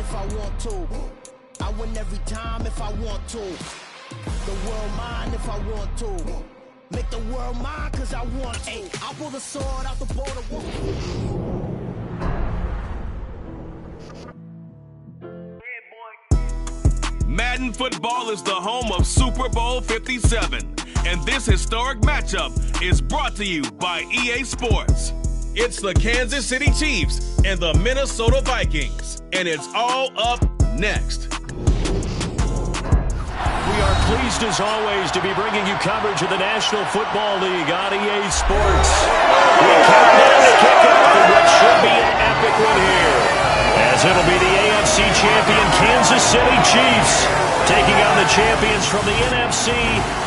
if I want to. I win every time if I want to. The world mine if I want to. Make the world mine cause I want to. I'll pull the sword out the border. Madden Football is the home of Super Bowl 57, and this historic matchup is brought to you by EA Sports. It's the Kansas City Chiefs and the Minnesota Vikings, and it's all up next. We are pleased, as always, to be bringing you coverage of the National Football League on EA Sports. We count down the kickoff in what should be an epic one here, as it'll be the AFC champion Kansas City Chiefs taking on the champions from the NFC,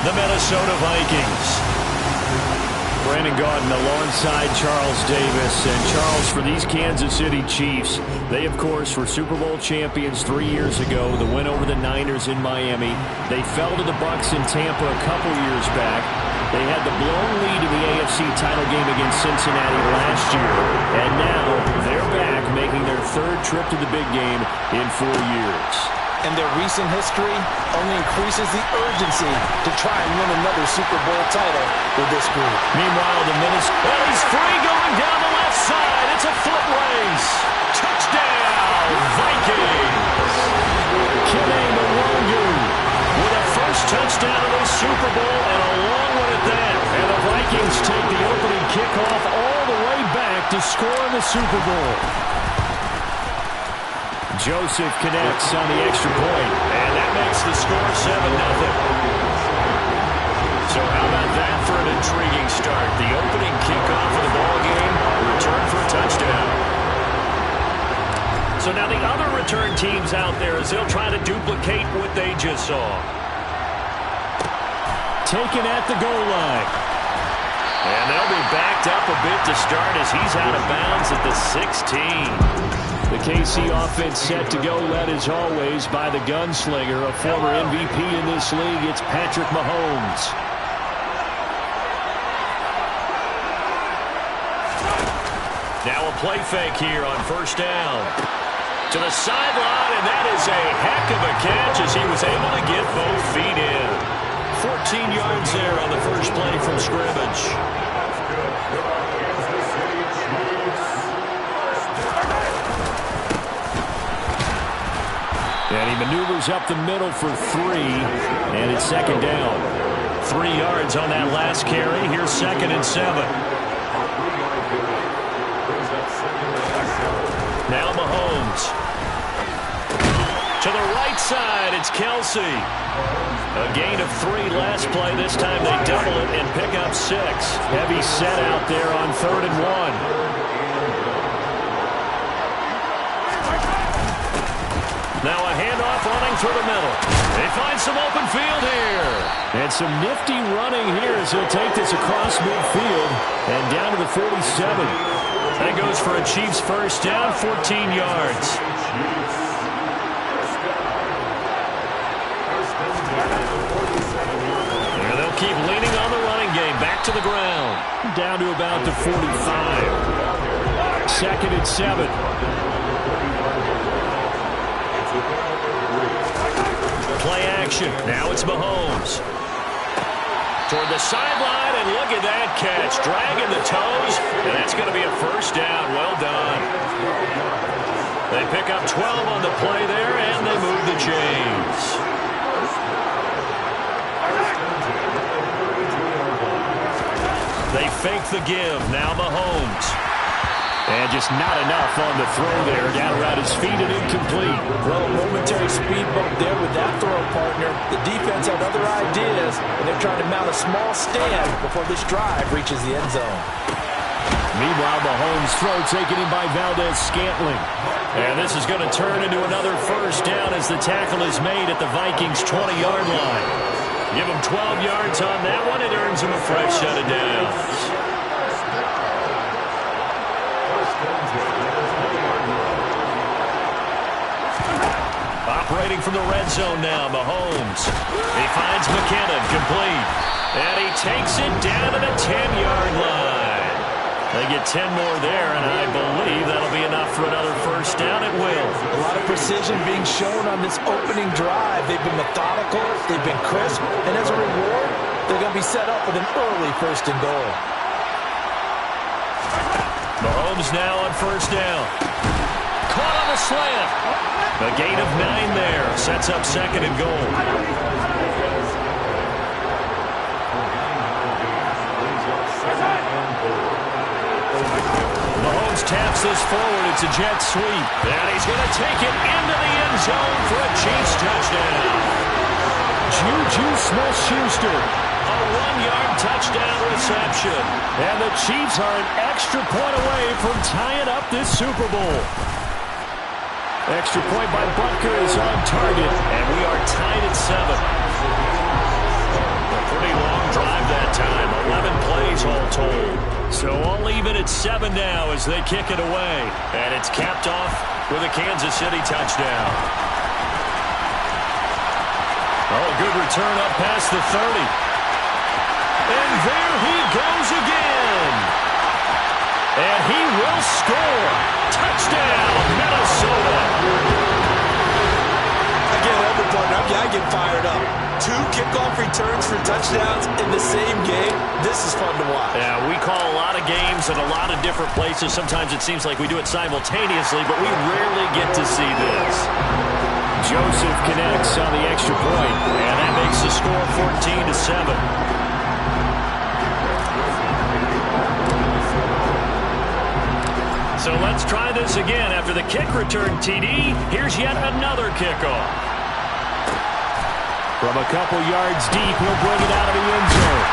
the Minnesota Vikings. Brandon Gaudin alongside Charles Davis. And Charles, for these Kansas City Chiefs, they, of course, were Super Bowl champions 3 years ago. The win over the Niners in Miami. They fell to the Bucs in Tampa a couple years back. They had the blown lead in the AFC title game against Cincinnati last year. And now they're back, making their third trip to the big game in 4 years. And their recent history only increases the urgency to try and win another Super Bowl title with this group. Meanwhile, the Minnesota, he's free going down the left side. It's a foot race. Touchdown, Vikings. Kene Nwangwu with a first touchdown of the Super Bowl, and a long one at that. And the Vikings take the opening kickoff all the way back to score in the Super Bowl. Joseph connects on the extra point, and that makes the score 7-0. So how about that for an intriguing start? The opening kickoff of the ball game, return for a touchdown. So now the other return teams out there, as they'll try to duplicate what they just saw. Taken at the goal line. And they'll be backed up a bit to start as he's out of bounds at the 16. The KC offense set to go, led as always by the gunslinger, a former MVP in this league. It's Patrick Mahomes. Now a play fake here on first down. To the sideline, and that is a heck of a catch as he was able to get both feet in. 14 yards there on the first play from scrimmage. And he maneuvers up the middle for 3, and it's second down. 3 yards on that last carry. Here's 2nd and 7. Now Mahomes. To the right side, it's Kelsey. A gain of 3 last play. This time they double it and pick up 6. Heavy set out there on 3rd and 1. Now a handoff running through the middle. They find some open field here. And some nifty running here as he'll take this across midfield and down to the 47. That goes for a Chiefs first down, 14 yards. And they'll keep leaning on the running game. Back to the ground. Down to about the 45. 2nd and 7. Play action. Now it's Mahomes. Toward the sideline, and look at that catch. Dragging the toes, and that's going to be a first down. Well done. They pick up 12 on the play there, and they move the chains. They fake the give. Now Mahomes. And just not enough on the throw there. Down around his feet and incomplete. Well, a momentary speed bump there with that throw, partner. The defense had other ideas, and they're trying to mount a small stand before this drive reaches the end zone. Meanwhile, Mahomes' throw taken in by Valdez-Scantling. And this is going to turn into another first down as the tackle is made at the Vikings' 20-yard line. Give him 12 yards on that one. It earns him a fresh set of downs. Operating from the red zone now, Mahomes. He finds McKinnon, complete. And he takes it down to the 10-yard line. They get 10 more there, and I believe that'll be enough for another first down. It will. A lot of precision being shown on this opening drive. They've been methodical, they've been crisp, and as a reward, they're going to be set up with an early first and goal. Mahomes now on first down. Caught on the slant. A gain of 9 there. Sets up second and goal. Mahomes taps this forward. It's a jet sweep. And he's going to take it into the end zone for a Chiefs touchdown. Juju Smith-Schuster. A 1-yard touchdown reception. And the Chiefs are an extra point away from tying up this Super Bowl. Extra point by Butker is on target. And we are tied at 7. A pretty long drive that time. 11 plays all told. So all even at 7 now as they kick it away. And it's capped off with a Kansas City touchdown. Oh, good return up past the 30. And there he goes again. And he will score. Touchdown, Minnesota. Again, over partner, I get fired up. 2 kickoff returns for touchdowns in the same game. This is fun to watch. Yeah, we call a lot of games in a lot of different places. Sometimes it seems like we do it simultaneously, but we rarely get to see this. Joseph connects on the extra point, and that makes the score 14-7. So let's try this again. After the kick return TD, here's yet another kickoff. From a couple yards deep, he'll bring it out of the end zone.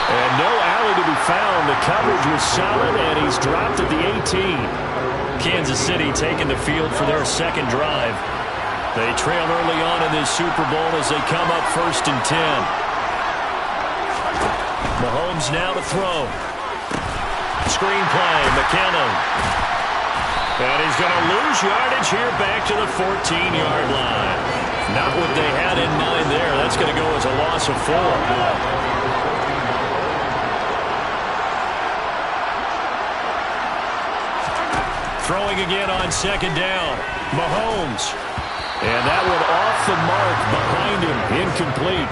And no alley to be found. The coverage was solid, and he's dropped at the 18. Kansas City taking the field for their second drive. They trail early on in this Super Bowl as they come up 1st and 10. Mahomes now to throw. Screen play, McKinnon. And he's going to lose yardage here back to the 14-yard line. Not what they had in mind there. That's going to go as a loss of 4. Throwing again on second down. Mahomes. And that one off the mark behind him. Incomplete.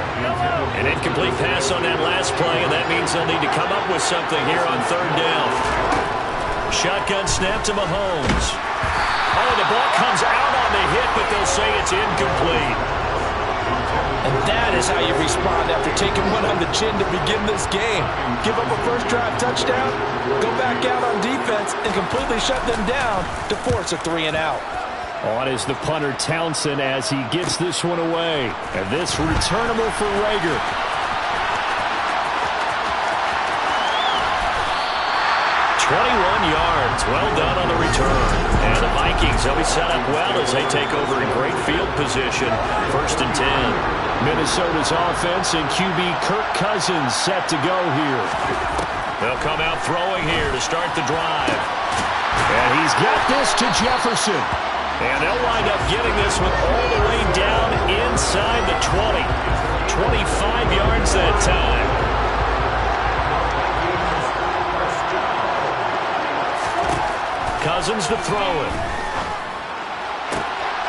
An incomplete pass on that last play, and that means they'll need to come up with something here on third down. Shotgun snap to Mahomes. Oh, the ball comes out on the hit, but they'll say it's incomplete. And that is how you respond after taking one on the chin to begin this game. Give up a first drive touchdown, go back out on defense, and completely shut them down to force a 3-and-out. On is the punter Townsend as he gets this one away. And this returnable for Rager. yards. Well done on the return. And the Vikings, they'll be set up well as they take over in great field position. 1st and 10. Minnesota's offense and QB Kirk Cousins set to go here. They'll come out throwing here to start the drive. And he's got this to Jefferson. And they'll wind up getting this one all the way down inside the 20. 25 yards that time. Cousins to throw it.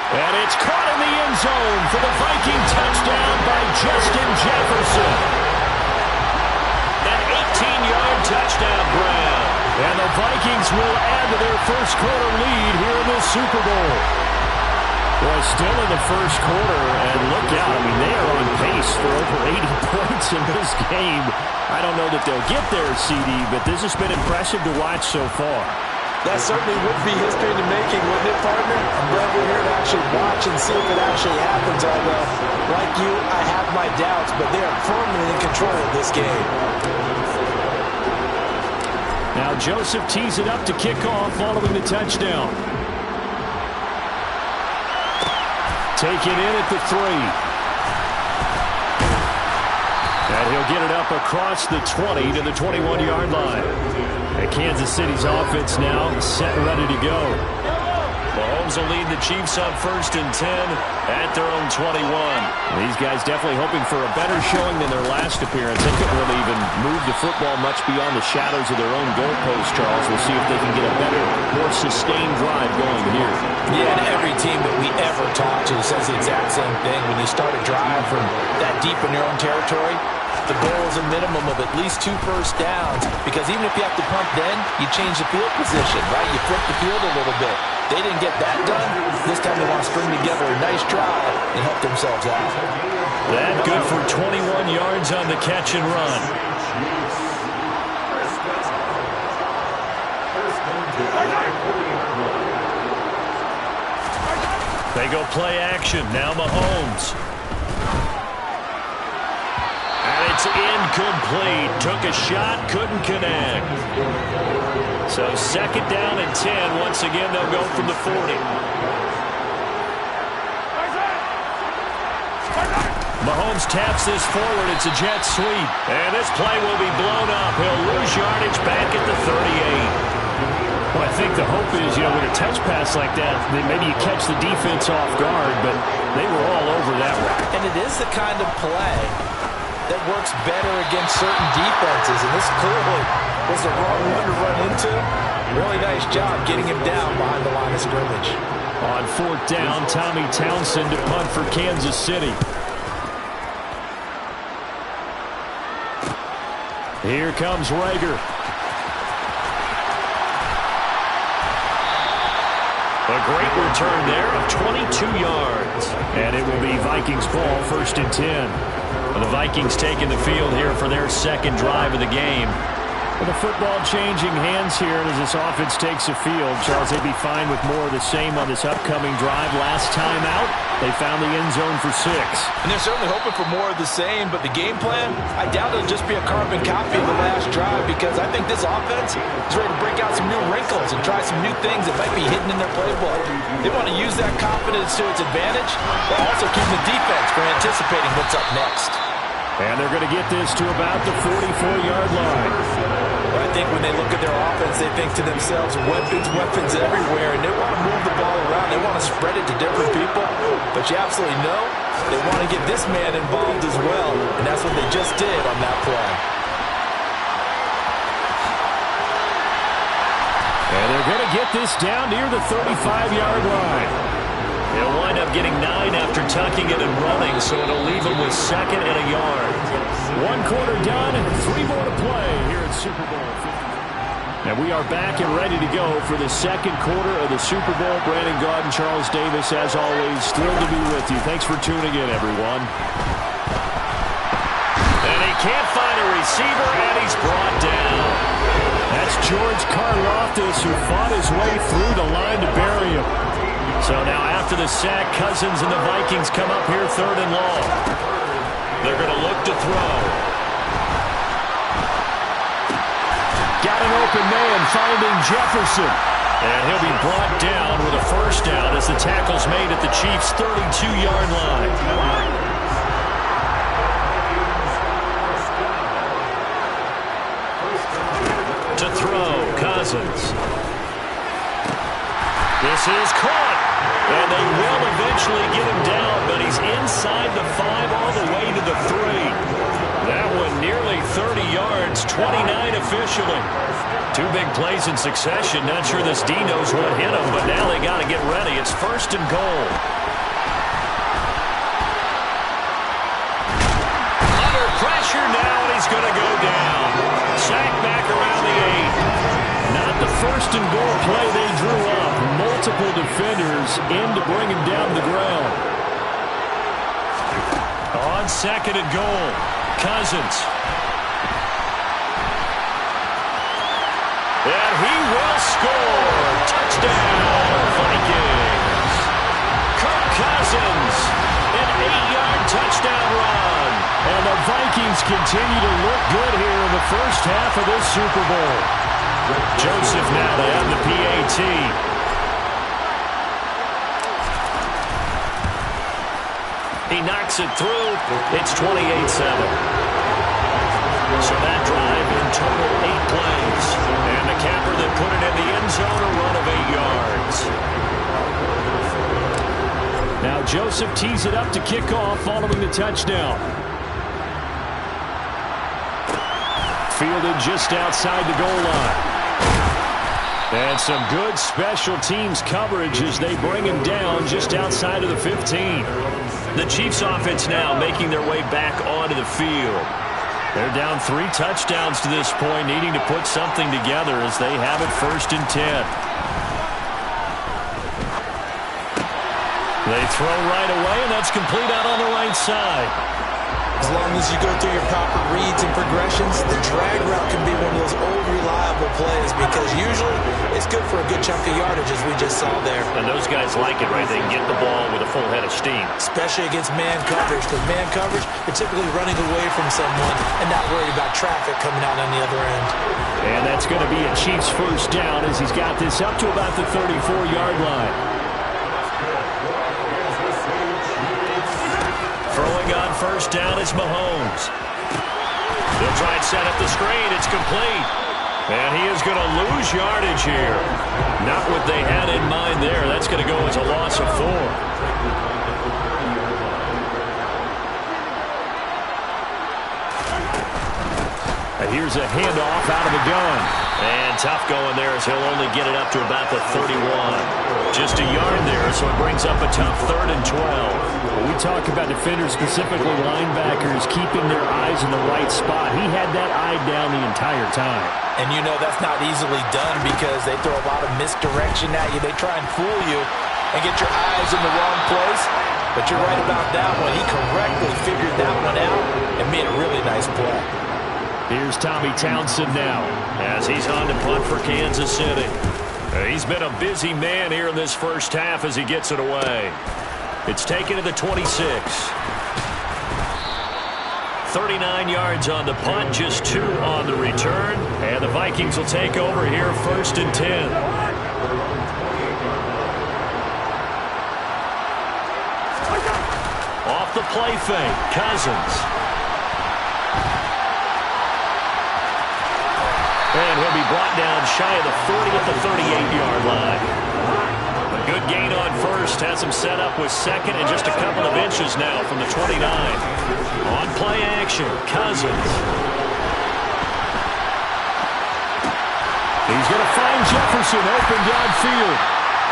And it's caught in the end zone for the Viking touchdown by Justin Jefferson. An 18-yard touchdown grab. And the Vikings will add to their first quarter lead here in this Super Bowl. Well, still in the first quarter, and look out. I mean, they are on pace for over 80 points in this game. I don't know that they'll get there, CD, but this has been impressive to watch so far. That certainly would be history in the making, wouldn't it, partner? I'm glad we're here to actually watch and see if it actually happens, although, like you, I have my doubts, but they are firmly in control of this game. Now Joseph tees it up to kick off following the touchdown. Taken in at the 3. And he'll get it up across the 20 to the 21-yard line. And Kansas City's offense now set and ready to go. Mahomes will lead the Chiefs up 1st and 10 at their own 21. These guys definitely hoping for a better showing than their last appearance. They couldn't really even move the football much beyond the shadows of their own goalpost, Charles. We'll see if they can get a better, more sustained drive going here. Yeah, and every team that we ever talk to says the exact same thing. When you start a drive from that deep in your own territory, the goal is a minimum of at least 2 first downs, because even if you have to punt then, you change the field position, right? You flip the field a little bit. They didn't get that done. This time they want to string together a nice drive and help themselves out. That good for 21 yards on the catch and run. They go play action. Now Mahomes. And it's incomplete. Took a shot, couldn't connect. So 2nd down and 10. Once again, they'll go from the 40. Mahomes taps this forward. It's a jet sweep. And this play will be blown up. He'll lose yardage back at the 38. Well, I think the hope is, with a touch pass like that, that maybe you catch the defense off guard, but they were all over that route. And it is the kind of play that works better against certain defenses, and this clearly was the wrong one to run into. Really nice job getting him down behind the line of scrimmage. On 4th down, Tommy Townsend to punt for Kansas City. Here comes Rager. A great return there of 22 yards. And it will be Vikings ball, 1st and 10. Well, the Vikings taking the field here for their 2nd drive of the game. With the football changing hands here as this offense takes the field, Charles, they'd be fine with more of the same on this upcoming drive. Last time out, they found the end zone for 6. And they're certainly hoping for more of the same, but the game plan, I doubt it'll just be a carbon copy of the last drive, because I think this offense is ready to break out some new wrinkles and try some new things that might be hidden in their playbook. They want to use that confidence to its advantage, but also keep the defense from anticipating what's up next. And they're going to get this to about the 44-yard line. I think when they look at their offense, they think to themselves, weapons everywhere, and they want to move the ball around. They want to spread it to different people, but you absolutely know they want to get this man involved as well, and that's what they just did on that play. And they're going to get this down near the 35-yard line. They'll wind up getting 9 after tucking it and running, so it'll leave them with 2nd and a yard. 1 quarter done and 3 more to play here at Super Bowl 50. And we are back and ready to go for the 2nd quarter of the Super Bowl. Brandon Gaudin, Charles Davis, as always, thrilled to be with you. Thanks for tuning in, everyone. And he can't find a receiver, and he's brought down. That's George Karlaftis, who fought his way through the line to bury him. So now after the sack, Cousins and the Vikings come up here 3rd and long. They're going to look to throw. Got an open man finding Jefferson. And he'll be brought down with a 1st down as the tackle's made at the Chiefs' 32-yard line. To throw, Cousins. This is caught. And they will eventually get him down, but he's inside the 5 all the way to the 3. That one nearly 30 yards, 29 officially. 2 big plays in succession. Not sure this D knows what hit him, but now they got to get ready. It's 1st and goal. Under pressure now, and he's going to go down. Sack back around the 8. Not the 1st and goal play they drew up. Multiple defenders in to bring him down to the ground. On 2nd and goal, Cousins. And he will score. Touchdown, Vikings. Kirk Cousins, an 8-yard touchdown run. And the Vikings continue to look good here in the first half of this Super Bowl. Joseph now to have the PAT. He knocks it through. It's 28-7. So that drive in total 8 plays. And the capper that put it in the end zone, a run of 8 yards. Now Joseph tees it up to kick off following the touchdown. Fielded just outside the goal line. And some good special teams coverage as they bring him down just outside of the 15. The Chiefs offense now making their way back onto the field. They're down 3 touchdowns to this point, needing to put something together as they have it 1st and 10. They throw right away, and that's complete out on the right side. As long as you go through your proper reads and progressions, the drag route can be one of those old reliable plays because usually it's good for a good chunk of yardage as we just saw there. And those guys like it, right? They can get the ball with a full head of steam. Especially against man coverage, because man coverage, you're typically running away from someone and not worried about traffic coming out on the other end. And that's going to be a Chiefs 1st down as he's got this up to about the 34-yard line. Throwing on 1st down is Mahomes. They'll try and set up the screen. It's complete. And he is going to lose yardage here. Not what they had in mind there. That's going to go as a loss of 4. And here's a handoff out of the gun. And tough going there as he'll only get it up to about the 31. Just a yard there, so it brings up a tough 3rd and 12. When we talk about defenders, specifically linebackers, keeping their eyes in the right spot, he had that eye down the entire time. And you know that's not easily done because they throw a lot of misdirection at you. They try and fool you and get your eyes in the wrong place. But you're right about that one. He correctly figured that one out and made a really nice play. Here's Tommy Townsend now as he's on to punt for Kansas City. He's been a busy man here in this 1st half as he gets it away. It's taken to the 26. 39 yards on the punt, just 2 on the return. And the Vikings will take over here 1st and 10. Off the play fake, Cousins. And he'll be brought down shy of the 40 at the 38-yard line. A good gain on 1st, has him set up with 2nd and just a couple of inches now from the 29. On play action, Cousins. He's going to find Jefferson open downfield.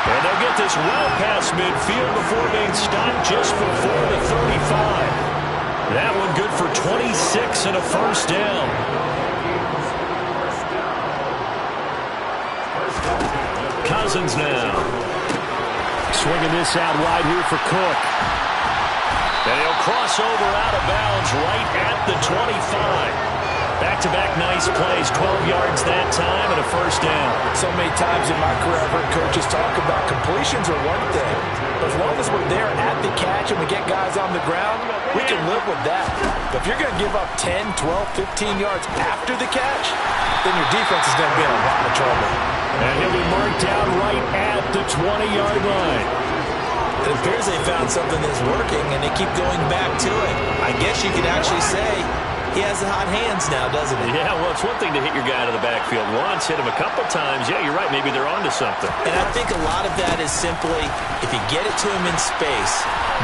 And they'll get this well past midfield before being stopped just before the 35. That one good for 26 and a 1st down. Cousins now. Swinging this out wide here for Cook. And he'll cross over out of bounds right at the 25. Back-to-back nice plays, 12 yards that time and a 1st down. So many times in my career I've heard coaches talk about completions are one thing. But as long as we're there at the catch and we get guys on the ground, we can live with that. But if you're going to give up 10, 12, 15 yards after the catch, then your defense is going to be in a lot of trouble. And he'll be marked down right at the 20-yard line. It appears they found something that's working, and they keep going back to it. I guess you could actually say he has the hot hands now, doesn't he? Yeah, well, it's one thing to hit your guy out of the backfield once, hit him a couple times. Yeah, you're right. Maybe they're onto something. And I think a lot of that is simply if you get it to him in space,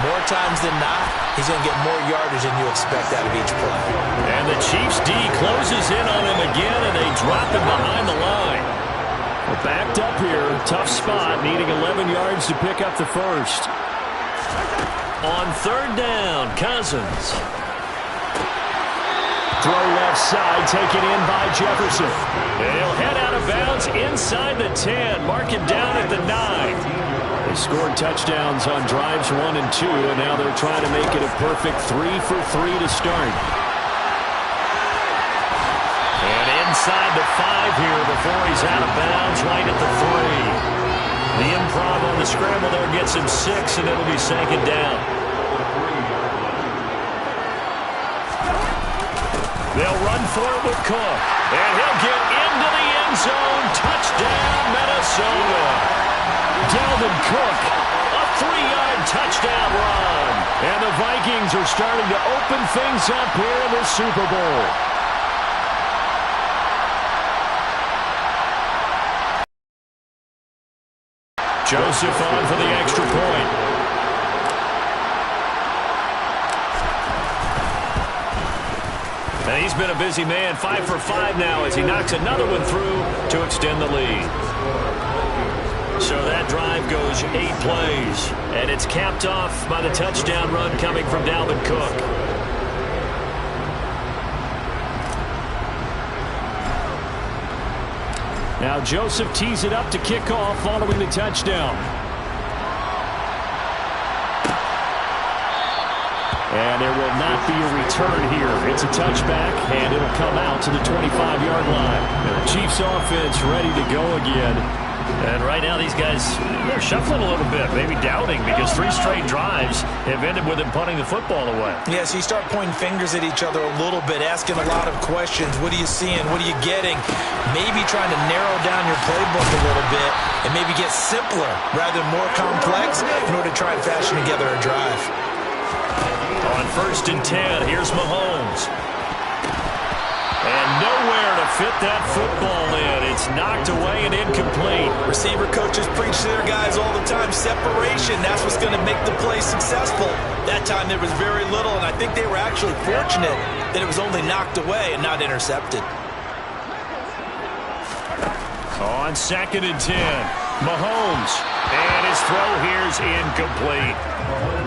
more times than not, he's going to get more yardage than you expect out of each play. And the Chiefs D closes in on him again, and they drop him behind the line. We're backed up here. Tough spot, needing 11 yards to pick up the 1st. On 3rd down, Cousins. Throw left side, taken in by Jefferson. He'll head out of bounds inside the 10. Mark him down at the 9. They scored touchdowns on drives 1 and 2, and now they're trying to make it a perfect 3 for 3 to start. And inside the 5 here before he's out of bounds right at the 3. The improv on the scramble there gets him 6, and it'll be 2nd down. They'll run for it with Cook. And he'll get into the end zone. Touchdown, Minnesota. Dalvin Cook. A 3-yard touchdown run. And the Vikings are starting to open things up here in the Super Bowl. Joseph on for the extra point. he's been a busy man. 5 for 5 now as he knocks another one through to extend the lead. So that drive goes 8 plays, and it's capped off by the touchdown run coming from Dalvin Cook. Now Joseph tees it up to kick off following the touchdown. And there will not be a return here. It's a touchback, and it'll come out to the 25-yard line. And the Chiefs offense ready to go again. And right now these guys, they're shuffling a little bit, maybe doubting, because 3 straight drives have ended with them punting the football away. Yes, you start pointing fingers at each other a little bit, asking a lot of questions. What are you seeing? What are you getting? Maybe trying to narrow down your playbook a little bit and maybe get simpler rather than more complex in order to try and fashion together a drive. On 1st and 10, here's Mahomes. And nowhere to fit that football in. It's knocked away and incomplete. Receiver coaches preach to their guys all the time. Separation, that's what's going to make the play successful. That time there was very little, and I think they were actually fortunate that it was only knocked away and not intercepted. On 2nd and 10, Mahomes. And his throw here's incomplete.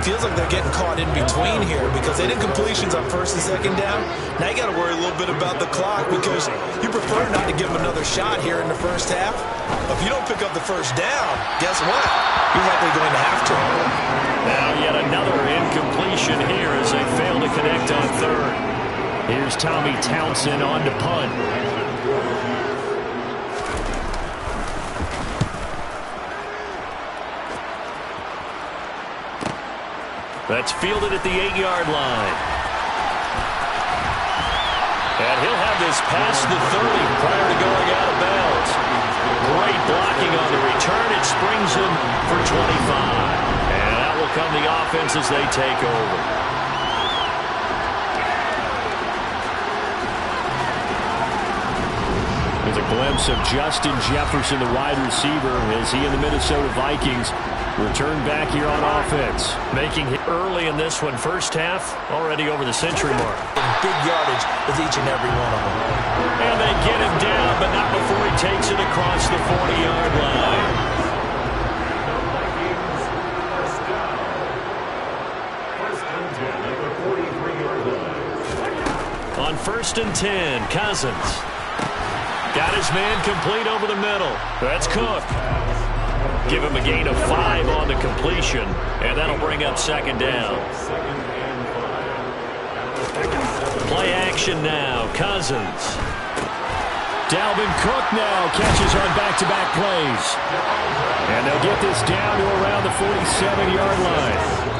Feels like they're getting caught in between here because they did completions on 1st and 2nd down. Now you got to worry a little bit about the clock because you prefer not to give them another shot here in the first half. If you don't pick up the 1st down, guess what? You're likely going to have to. Now yet another incompletion here as they fail to connect on 3rd. Here's Tommy Townsend on to punt. That's fielded at the 8-yard line. And he'll have this past the 30 prior to going out of bounds. Great blocking on the return. It springs him for 25. And that will come the offense as they take over. There's a glimpse of Justin Jefferson, the wide receiver, as he and the Minnesota Vikings return back here on offense. Making it early in this one. 1st half, already over the century mark. Big yardage with each and every one of them. And they get him down, but not before he takes it across the 40-yard line. On 1st and 10, Cousins. Got his man complete over the middle. That's Cook. Give him a gain of 5 on the completion, and that'll bring up 2nd down. Play action now. Cousins. Dalvin Cook now catches on back-to-back plays. And they'll get this down to around the 47-yard line.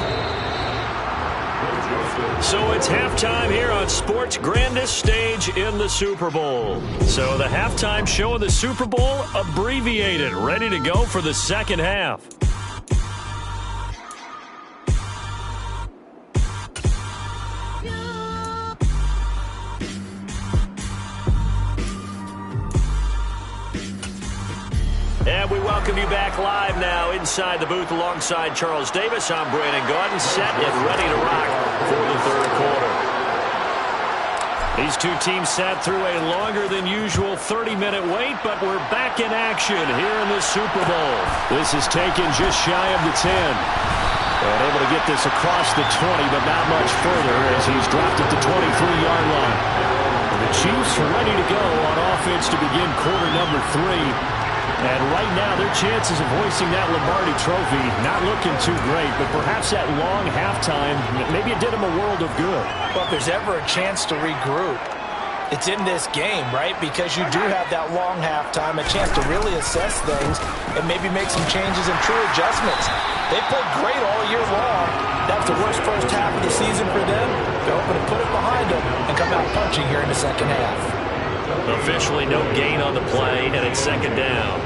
So it's halftime here on sports' grandest stage in the Super Bowl. So the halftime show of the Super Bowl abbreviated, ready to go for the 2nd half. And we welcome you back live now inside the booth alongside Charles Davis. I'm Brandon Gaudin, set and ready to rock for the 3rd quarter. These two teams sat through a longer than usual 30-minute wait, but we're back in action here in the Super Bowl. This is taken just shy of the 10. And able to get this across the 20, but not much further as he's dropped at the 23-yard line. The Chiefs are ready to go on offense to begin quarter number 3. And right now, their chances of hoisting that Lombardi trophy not looking too great, but perhaps that long halftime, maybe it did them a world of good. Well, if there's ever a chance to regroup, it's in this game, right? Because you do have that long halftime, a chance to really assess things and maybe make some changes and true adjustments. They played great all year long. That was the worst first half of the season for them. They're hoping to put it behind them and come out punching here in the 2nd half. Officially no gain on the play, and it's 2nd down.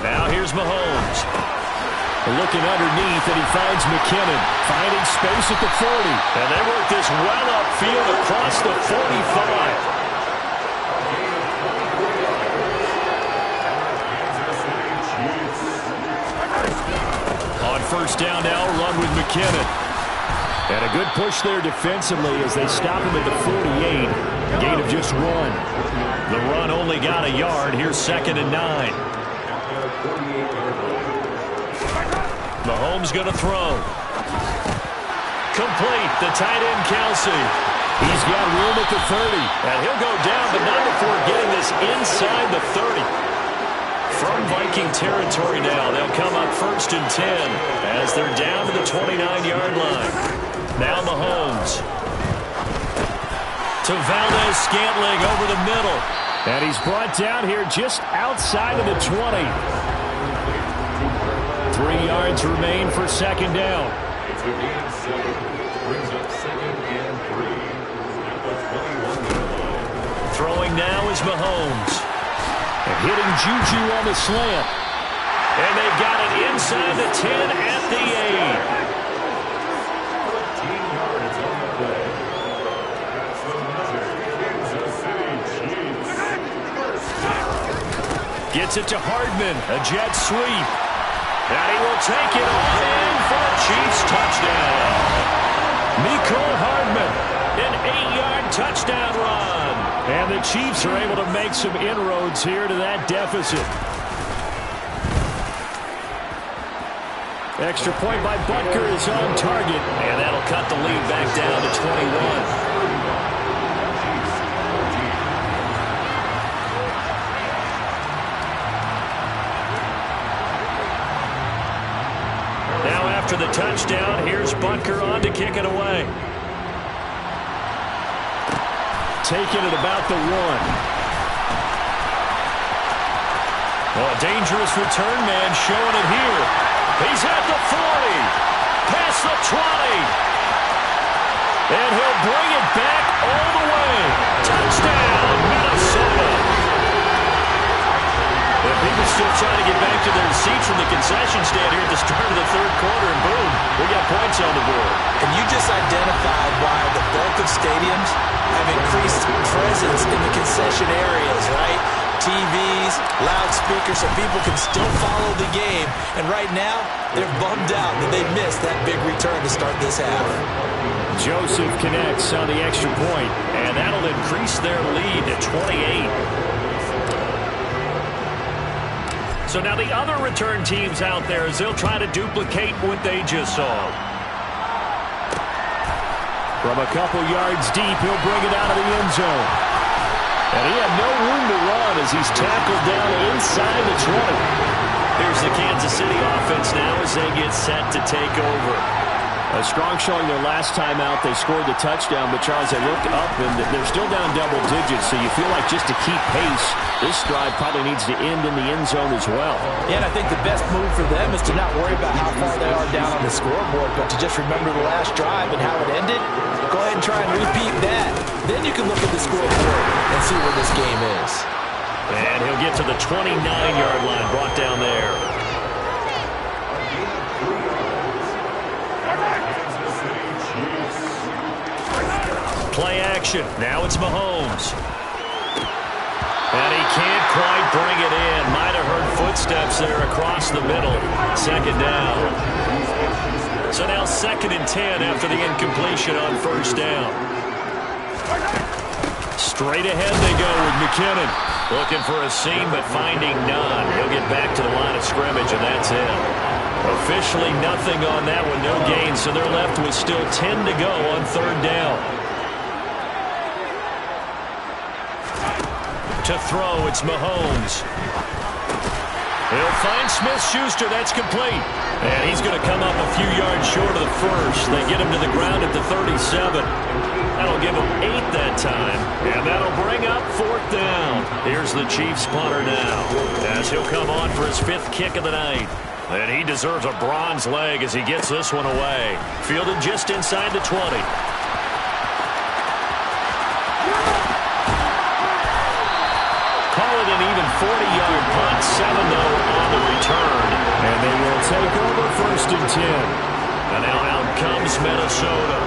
Now here's Mahomes. Looking underneath, and he finds McKinnon. Finding space at the 40. And they work this well upfield across the 45. first down now, run with McKinnon. And a good push there defensively as they stop him at the 48. Gain of just 1. The run only got a yard. Here's 2nd and 9. Mahomes going to throw. Complete. The tight end, Kelsey. He's got room at the 30. And he'll go down, but not before getting this inside the 30. From Viking territory now, they'll come up 1st and 10 as they're down to the 29-yard line. Now Mahomes to Valdez-Scantling over the middle. And he's brought down here just outside of the 20. 3 yards remain for 2nd down. Throwing now is Mahomes. And hitting Juju on the slant. And they've got it inside the 10 at the 8. Gets it to Hardman, a jet sweep. And he will take it on in for a Chiefs touchdown. Mecole Hardman, an 8-yard touchdown run. And the Chiefs are able to make some inroads here to that deficit. Extra point by Butker is on target. And that'll cut the lead back down to 21. After the touchdown, here's Butker on to kick it away. Taking it about the 1. Well, a dangerous return man showing it here. He's at the 40. Past the 20. And he'll bring it back all the way. Touchdown, Minnesota. And people still trying to get back to their seats from the concession stand here at the start of the 3rd quarter, and boom, we got points on the board. And you just identified why the bulk of stadiums have increased presence in the concession areas, right? TVs, loudspeakers, so people can still follow the game. And right now, they're bummed out that they missed that big return to start this half. Joseph connects on the extra point, and that'll increase their lead to 28. So now the other return teams out there as they'll try to duplicate what they just saw. From a couple yards deep, he'll bring it out of the end zone. And he had no room to run as he's tackled down inside the 20. Here's the Kansas City offense now as they get set to take over. A strong showing their last time out. They scored the touchdown, but Charles, they looked up and they're still down double digits, so you feel like just to keep pace, this drive probably needs to end in the end zone as well. Yeah, and I think the best move for them is to not worry about how far they are down on the scoreboard, but to just remember the last drive and how it ended. Go ahead and try and repeat that. Then you can look at the scoreboard and see where this game is. And he'll get to the 29-yard line, brought down there. Play action. Now it's Mahomes. And he can't quite bring it in. Might have heard footsteps there across the middle. 2nd down. So now 2nd and 10 after the incompletion on 1st down. Straight ahead they go with McKinnon. Looking for a seam but finding none. He'll get back to the line of scrimmage and that's it. Officially nothing on that one. No gain. So they're left with still 10 to go on 3rd down. To throw, it's Mahomes. He'll find Smith-Schuster. That's complete. And he's going to come up a few yards short of the first. They get him to the ground at the 37. That'll give him 8 that time. And that'll bring up 4th down. Here's the Chiefs punter now, as he'll come on for his 5th kick of the night. And he deserves a bronze leg as he gets this one away. Fielded just inside the 20. An even 40-yard punt, 7-0 on the return. And they will take over 1st and 10. And now out comes Minnesota.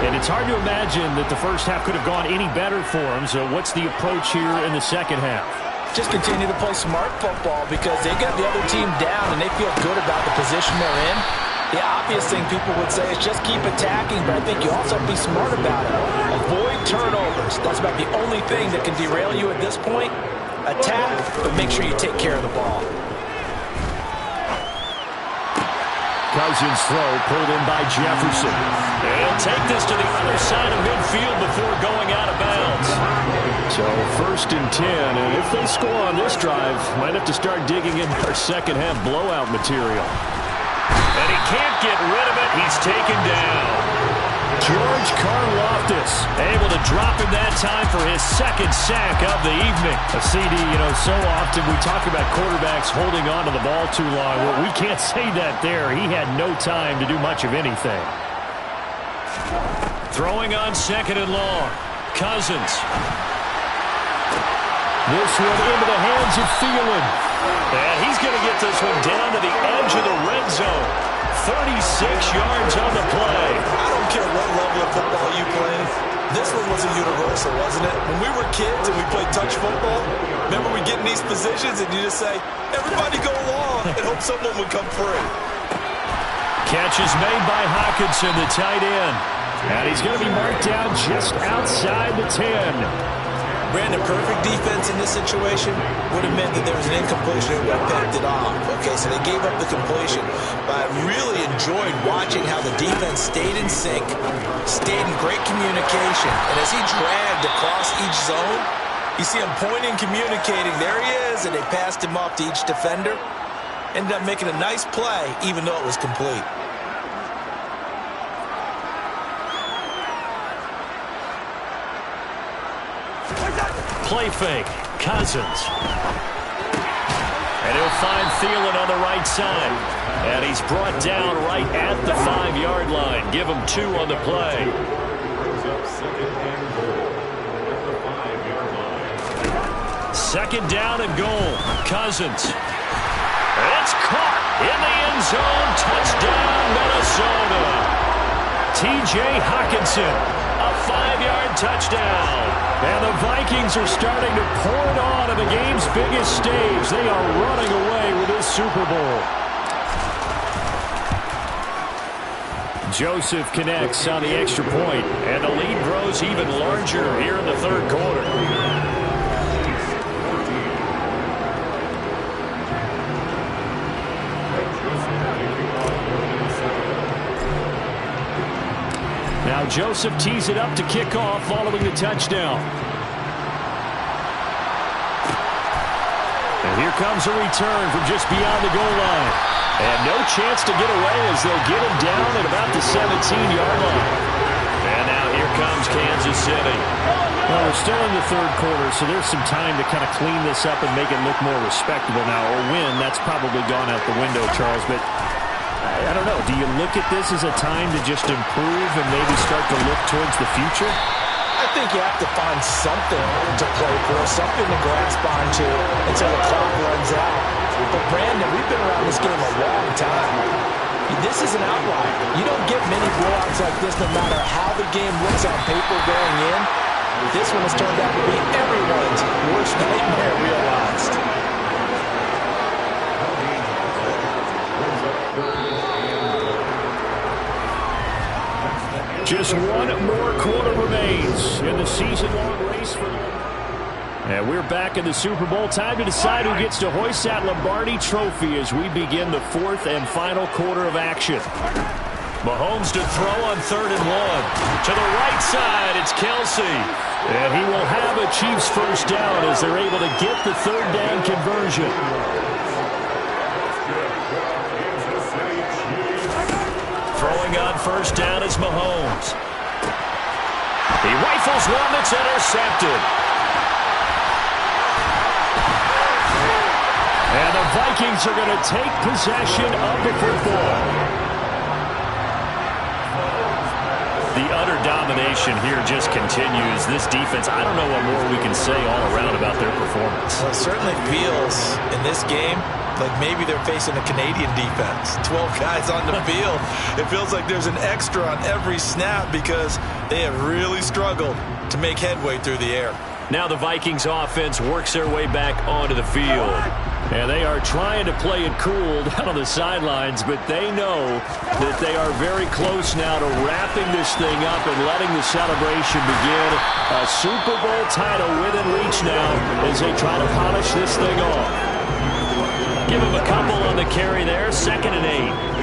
And it's hard to imagine that the first half could have gone any better for them. So what's the approach here in the second half? just continue to play smart football because they got the other team down and they feel good about the position they're in. The obvious thing people would say is just keep attacking, but I think you also have to be smart about it. Avoid turnovers. That's about the only thing that can derail you at this point. Attack, but make sure you take care of the ball. Cousins' throw pulled in by Jefferson. He'll take this to the other side of midfield before going out of bounds. So 1st and 10, and if they score on this drive, might have to start digging in our second half blowout material. And he can't get rid of it. He's taken down. George Karlaftis able to drop him that time for his 2nd sack of the evening. A CD, so often we talk about quarterbacks holding on to the ball too long. Well, we can't say that there. He had no time to do much of anything. Throwing on 2nd and long. Cousins. This one into the hands of Thielen. And he's going to get this one down to the edge of the red zone. 36 yards on the play. I don't care what level of football you play. This one was a universal, wasn't it? When we were kids and we played touch football, remember we get in these positions and you just say, everybody go along, and hope someone would come free. Catch is made by Hockenson, the tight end. And he's going to be marked down just outside the 10. Brandon, perfect defense in this situation would have meant that there was an incompletion and would have picked it off. Okay, so they gave up the completion. But I really enjoyed watching how the defense stayed in sync, stayed in great communication. And as he dragged across each zone, you see him pointing, communicating. There he is, and they passed him off to each defender. Ended up making a nice play, even though it was complete. Play fake. Cousins. And he'll find Thielen on the right side. And he's brought down right at the 5-yard line. Give him 2 on the play. Second down and goal. Cousins. It's caught in the end zone. Touchdown, Minnesota. T.J. Hockenson. A 5-yard touchdown. And the Vikings are starting to pour it on at the game's biggest stage. They are running away with this Super Bowl. Joseph connects on the extra point, and the lead grows even larger here in the 3rd quarter. Now Joseph tees it up to kick off following the touchdown. And here comes a return from just beyond the goal line. And no chance to get away as they'll get him down at about the 17-yard line. And now here comes Kansas City. Well, we're still in the 3rd quarter, so there's some time to kind of clean this up and make it look more respectable now. Or win, that's probably gone out the window, Charles. But I don't know. Do you look at this as a time to just improve and maybe start to look towards the future? I think you have to find something to play for, something to grasp onto until the clock runs out. But Brandon, we've been around this game a long time. This is an outlier. You don't get many blowouts like this no matter how the game looks on paper going in. This one has turned out to be everyone's worst nightmare realized. Just one more quarter remains in the season-long race for. And we're back in the Super Bowl. Time to decide who gets to hoist that Lombardi trophy as we begin the 4th and final quarter of action. Mahomes to throw on 3rd and 1. To the right side, it's Kelsey. And he will have a Chiefs first down as they're able to get the 3rd down conversion. Throwing on first down is Mahomes. He rifles one that's intercepted. And the Vikings are going to take possession of the football. The utter domination here just continues. This defense, I don't know what more we can say all around about their performance. Well, it certainly feels in this game like maybe they're facing a Canadian defense. 12 guys on the field. It feels like there's an extra on every snap because they have really struggled to make headway through the air. Now the Vikings offense works their way back onto the field. And they are trying to play it cool down on the sidelines, but they know that they are very close now to wrapping this thing up and letting the celebration begin. A Super Bowl title within reach now as they try to polish this thing off. Give him a couple on the carry there, 2nd and 8.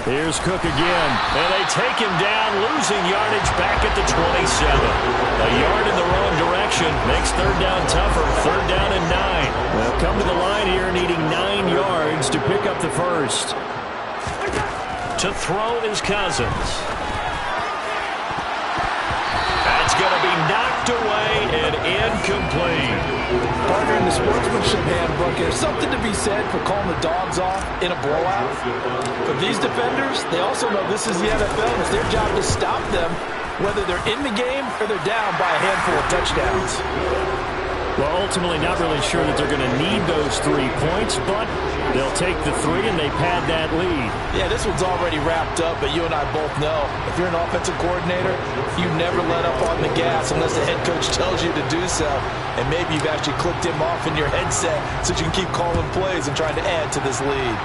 Here's Cook again, and they take him down, losing yardage back at the 27. A yard in the wrong direction makes 3rd down tougher, 3rd down and 9. They'll come to the line here needing 9 yards to pick up the first. To throw is Cousins. That's going to be knocked away and incomplete. Partner, in the sportsmanship handbook, there's something to be said for calling the dogs off in a blowout. But these defenders, they also know this is the NFL, and it's their job to stop them, whether they're in the game or they're down by a handful of touchdowns. Well, ultimately not really sure that they're going to need those 3 points, but they'll take the 3 and they pad that lead. Yeah, this one's already wrapped up, but you and I both know if you're an offensive coordinator, you never let up on the gas unless the head coach tells you to do so. And maybe you've actually clicked him off in your headset so you can keep calling plays and trying to add to this lead.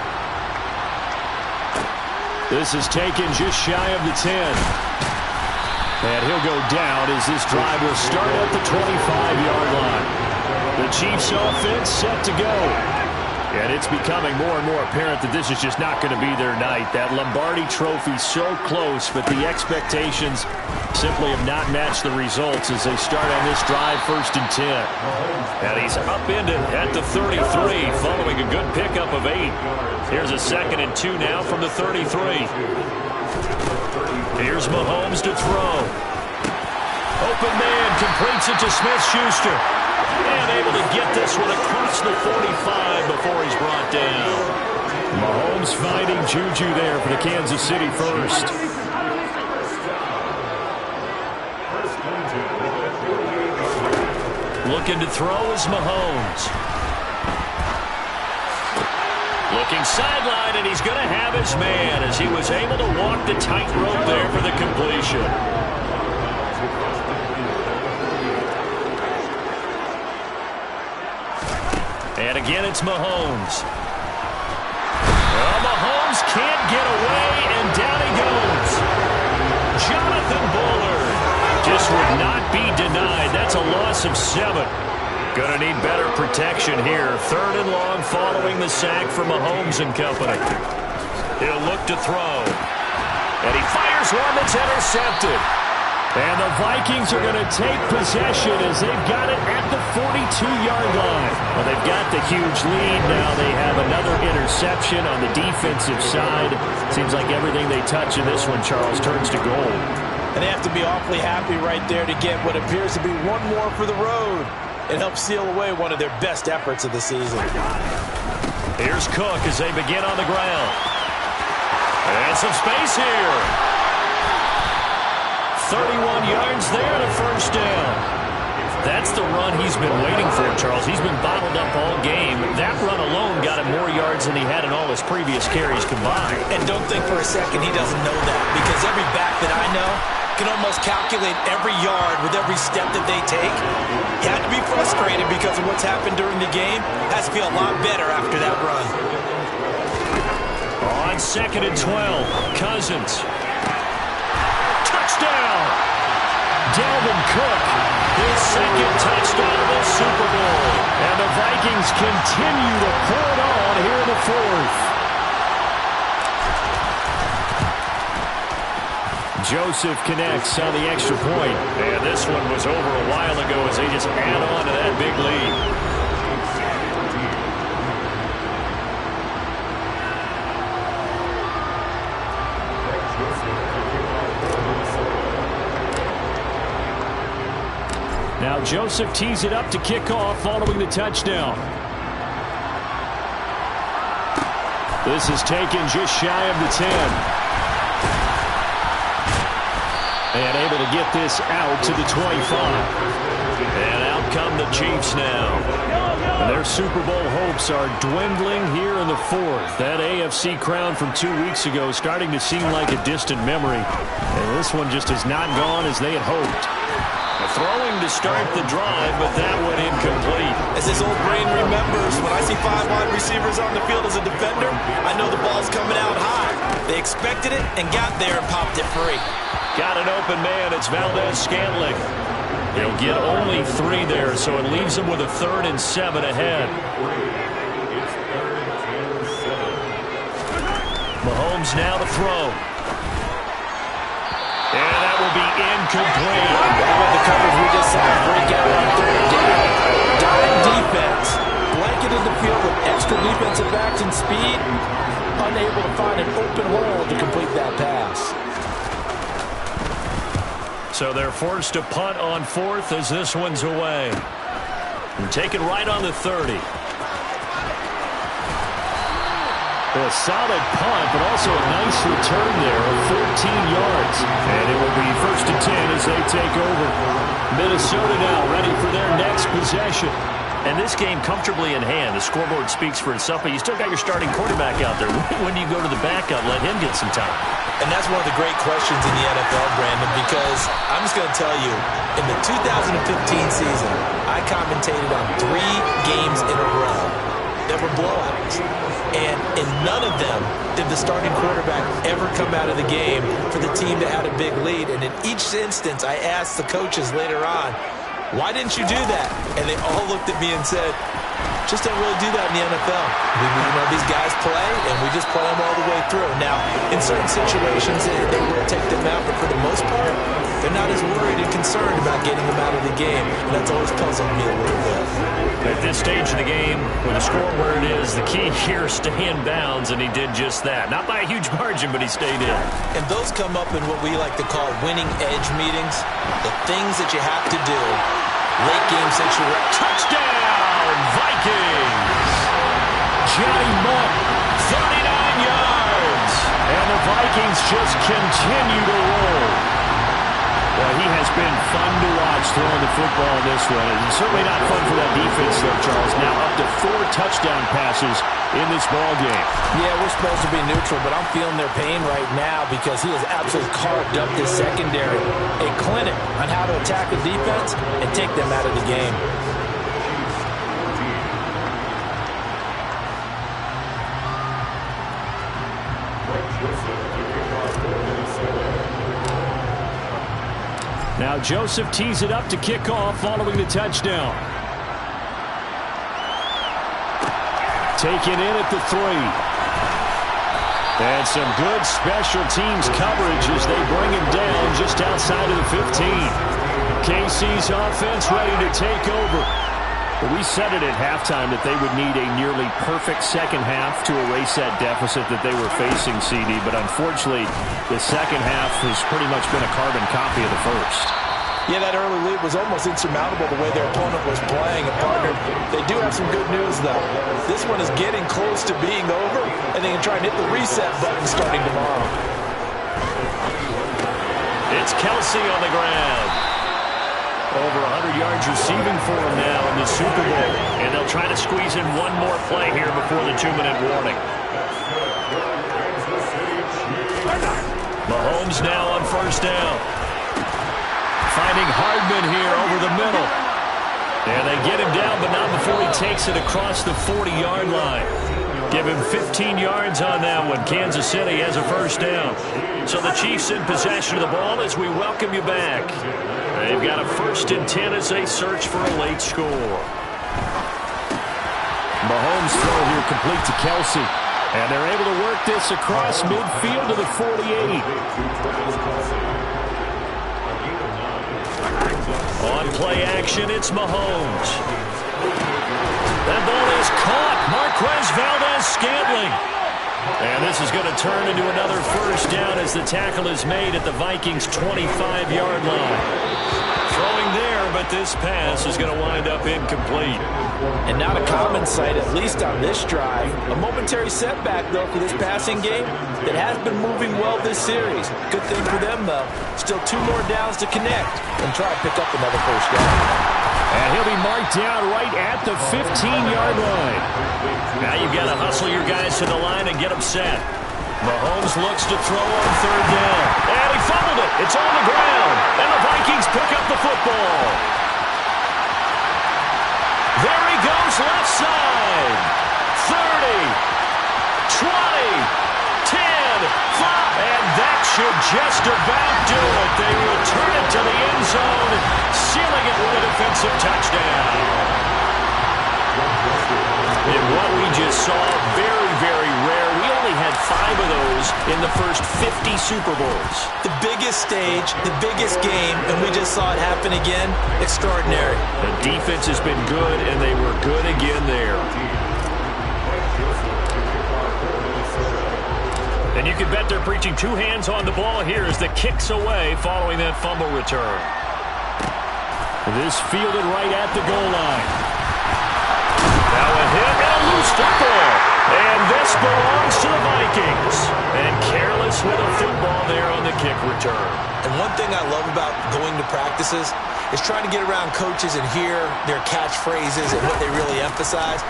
This is taken just shy of the 10. And he'll go down as this drive will start at the 25-yard line. The Chiefs offense set to go. And it's becoming more and more apparent that this is just not going to be their night. That Lombardi trophy so close, but the expectations simply have not matched the results as they start on this drive 1st and 10. And he's upended at the 33 following a good pickup of 8. Here's a 2nd and 2 now from the 33. Here's Mahomes to throw. Open man completes it to Smith-Schuster. And able to get this one across the 45 before he's brought down. Mahomes finding Juju there for the Kansas City first. Looking to throw is Mahomes. Looking sideline, and he's going to have his man as he was able to walk the tightrope there for the completion. And again, it's Mahomes. Well, Mahomes can't get away, and down he goes. Jonathan Bullard just would not be denied. That's a loss of 7. Going to need better protection here. 3rd and long following the sack for Mahomes and company. He'll look to throw. And he fires one that's intercepted. And the Vikings are going to take possession as they've got it at the 42-yard line. Well, they've got the huge lead. Now they have another interception on the defensive side. Seems like everything they touch in this one, Charles, turns to gold. And they have to be awfully happy right there to get what appears to be one more for the road. It helps seal away one of their best efforts of the season. Here's Cook as they begin on the ground. And some space here. 31 yards there and a 1st down. That's the run he's been waiting for, Charles. He's been bottled up all game. That run alone got him more yards than he had in all his previous carries combined. And don't think for a second he doesn't know that, because every back that I know can almost calculate every yard with every step that they take. He had to be frustrated because of what's happened during the game. Has to feel a lot better after that run. On 2nd and 12, Cousins. Touchdown! Dalvin Cook, His 2nd touchdown of the Super Bowl. and the Vikings continue to pour it on here in the 4th. Joseph connects on the extra point. And this one was over a while ago as they just add on to that big lead. Now Joseph tees it up to kick off following the touchdown. This is taken just shy of the 10. And able to get this out to the 25. And out come the Chiefs now. And their Super Bowl hopes are dwindling here in the fourth. That AFC crown from 2 weeks ago starting to seem like a distant memory. And this one just has not gone as they had hoped. Throwing to start the drive, but that went incomplete. As his old brain remembers, when I see 5 wide receivers on the field as a defender, I know the ball's coming out high. They expected it and got there and popped it free. Got an open man. It's Valdez-Scantling. They'll get only 3 there, so it leaves them with a 3rd and 7 ahead. Mahomes now to throw. And that will be incomplete. With the coverage we just saw break out on 3rd down. Dime defense. Blanketed the field with extra defensive backs and speed. Unable to find an open hole to complete that pass. So they're forced to punt on 4th as this one's away. And take it right on the 30. A solid punt, but also a nice return there of 14 yards. And it will be 1st and 10 as they take over. Minnesota now ready for their next possession. And this game comfortably in hand. The scoreboard speaks for itself, but you still got your starting quarterback out there. When do you go to the backup, let him get some time? And that's one of the great questions in the NFL, Brandon, because I'm just going to tell you, in the 2015 season, I commentated on 3 games in a row that were blowouts. And in none of them did the starting quarterback ever come out of the game for the team that had a big lead. And in each instance, I asked the coaches later on, why didn't you do that? And they all looked at me and said, just don't really do that in the NFL. These guys play, and we just play them all the way through. Now, in certain situations, they will take them out, but for the most part, they're not as worried and concerned about getting them out of the game. And that's always puzzled me a little bit. At this stage of the game, with the score where it is, the key here is stay in bounds, and he did just that. Not by a huge margin, but he stayed in. And those come up in what we like to call winning edge meetings, the things that you have to do. Late game situation. Touchdown, Vikings! Johnny Mutt, 39 yards. And the Vikings just continue to roll. Well, he has been fun to watch throwing the football in this one. It's certainly not fun for that defense, though, Charles. Now up to 4 touchdown passes in this ball game. Yeah, we're supposed to be neutral, but I'm feeling their pain right now because he has absolutely carved up this secondary. A clinic on how to attack the defense and take them out of the game. Now Joseph tees it up to kick off following the touchdown. Taken in at the 3. And some good special teams coverage as they bring him down just outside of the 15. KC's offense ready to take over. But we said it at halftime that they would need a nearly perfect second half to erase that deficit that they were facing, CD. But unfortunately, the second half has pretty much been a carbon copy of the first. Yeah, that early lead was almost insurmountable the way their opponent was playing. And partner, they do have some good news, though. This one is getting close to being over, and they can try and hit the reset button starting tomorrow. It's Kelsey on the ground. Over 100 yards receiving for him now in the Super Bowl. And they'll try to squeeze in one more play here before the 2-minute warning. Mahomes now on 1st down. Finding Hardman here over the middle. And they get him down, but not before he takes it across the 40-yard line. Give him 15 yards on that one. Kansas City has a 1st down. So the Chiefs in possession of the ball as we welcome you back. They've got a 1st and 10 as they search for a late score. Mahomes throw here complete to Kelsey. And they're able to work this across midfield to the 48. On play action, it's Mahomes. That ball is caught. Marquez Valdez-Scantling. And this is going to turn into another 1st down as the tackle is made at the Vikings' 25-yard line. Throwing there, but this pass is going to wind up incomplete. And not a common sight, at least on this drive. A momentary setback, though, for this passing game that has been moving well this series. Good thing for them, though. Still 2 more downs to connect and try to pick up another 1st down. And he'll be marked down right at the 15-yard line. Now you've got to hustle your guys to the line and get them set. Mahomes looks to throw on third down. And he fumbled it. It's on the ground. And the Vikings pick up the football. There he goes left side. 30, 20, 10, 5. And that should just about do it. They return it to the end zone, sealing it with a defensive touchdown. And what we just saw, very, very rare. We only had 5 of those in the first 50 Super Bowls. The biggest stage, the biggest game, and we just saw it happen again. Extraordinary. The defense has been good, and they were good again there. And you can bet they're preaching 2 hands on the ball here as the kick's away following that fumble return. This fielded right at the goal line. Now a hit and a loose football. And this belongs to the Vikings. And careless with a football there on the kick return. And one thing I love about going to practices is trying to get around coaches and hear their catchphrases and what they really emphasize.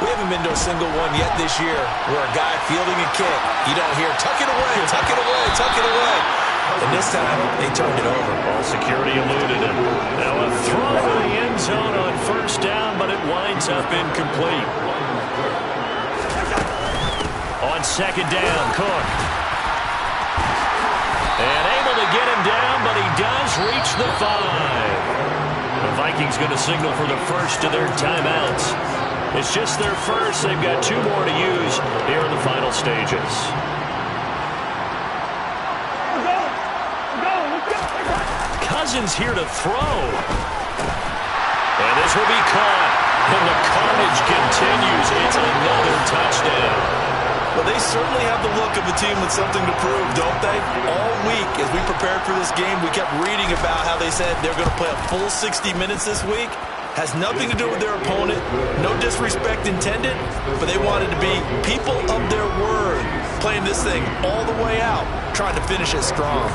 We haven't been to a single one yet this year where a guy fielding a kick, you don't hear, tuck it away, tuck it away, tuck it away. And this time, they turned it over. All security eluded him. Now a throw to the end zone on first down, but it winds up incomplete. On second down, Cook. And able to get him down, but he does reach the 5. The Vikings going to signal for the first of their timeouts. It's just their first. They've got 2 more to use here in the final stages. Cousins here to throw. And this will be caught. And the carnage continues. It's another touchdown. Well, they certainly have the look of a team with something to prove, don't they? All week, as we prepared for this game, we kept reading about how they said they're going to play a full 60 minutes this week. Has nothing to do with their opponent. No disrespect intended, but they wanted to be people of their word, playing this thing all the way out, trying to finish it strong.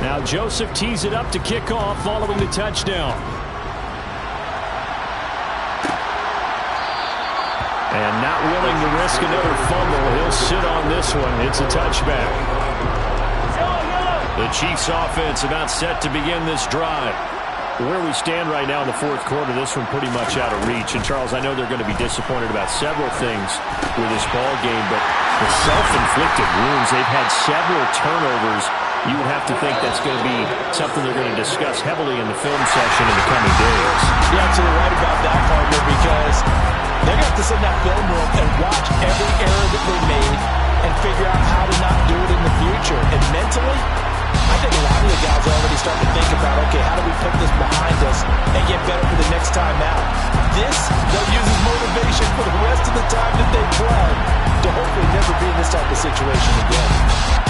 Now Joseph tees it up to kick off following the touchdown. And not willing to risk another fumble, he'll sit on this one. It's a touchback. The Chiefs offense about set to begin this drive. Where we stand right now in the fourth quarter, this one pretty much out of reach. And, Charles, I know they're going to be disappointed about several things with this ball game, but the self-inflicted wounds, they've had several turnovers. You would have to think that's going to be something they're going to discuss heavily in the film session in the coming days. You're absolutely right about that, partner, because they're going to have to sit in that film room and watch every error that they made and figure out how to not do it in the future. And mentally, I think a lot of the guys are already starting to think about, okay, how do we put this behind us and get better for the next time out? This, they'll use as motivation for the rest of the time that they play to hopefully never be in this type of situation again.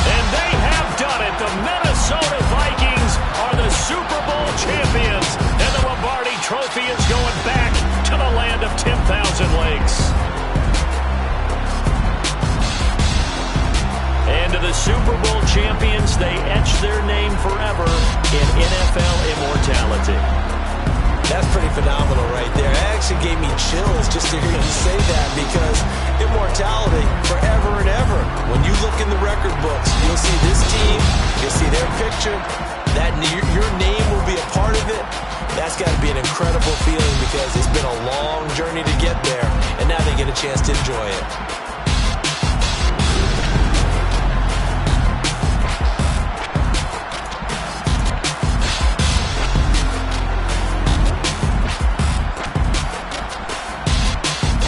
And they have done it. The Minnesota Vikings are the Super Bowl champions. And the Lombardi Trophy is going back to the land of 10,000 lakes. And to the Super Bowl champions, they etch their name forever in NFL immortality. That's pretty phenomenal right there. It actually gave me chills just to hear you say that, because immortality forever and ever. When you look in the record books, you'll see this team, you'll see their picture, that your name will be a part of it. That's got to be an incredible feeling, because it's been a long journey to get there, and now they get a chance to enjoy it.